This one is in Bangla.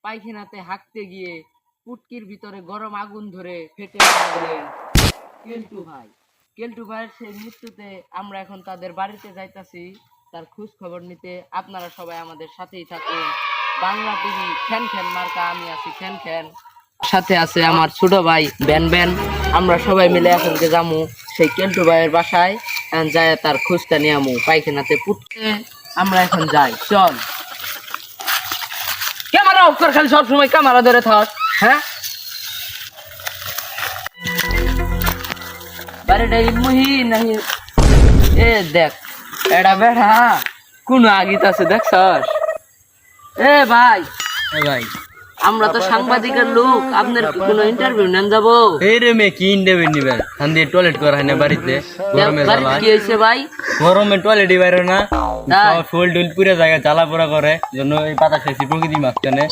পায়খানাতে হাঁকতে গিয়ে পুটকির ভিতরে গরম আগুন ধরে ফেটে মারা গেলেন কেলটু ভাই। কেলটু ভাইয়ের সেই মৃত্যুতে আমরা এখন তাদের বাড়িতে যাইতাছি তার খোঁজ খবর নিতে। আপনারা সবাই আমাদের সাথেই থাকুন। বাংলা টিভি খ্যান খ্যান মার্কা, আমি আছি খ্যান খ্যান, সাথে আছে আমার ছোট ভাই ব্যান ব্যান। আমরা সবাই মিলে এখন যামু সেই কেলটু ভাইয়ের বাসায়, যায় তার খোঁজটা নিয়ে আমু পায়খানাতে পুটকে। আমরা এখন যাই, চল। ক্যামেরা অফ কর, খালি সবসময় ক্যামেরা ধরে থাক। হ্যাঁ, বাড়িটা ইমুহি নাহি এ দেখ, এটা বেড়া কোন আগিত আছে দেখছস? এ ভাই, ভাই আমরা তো সাংবাদিকের লোক, আপনার কি কোনো ইন্টারভিউ নেন যাবো? এই রে মে কি ইন্টারভিউ নিবেন? হান্দি টয়লেট করা হয় না বাড়িতে, গরমে জ্বালা। কি হয়েছে ভাই? গরমে টয়লেটই বাইরে না, তাই? ফুল টুল পুরে জায়গা জ্বালা পোড়া করে জন্য এই পাতা খেয়েছি প্রকৃতি মাঝখানে।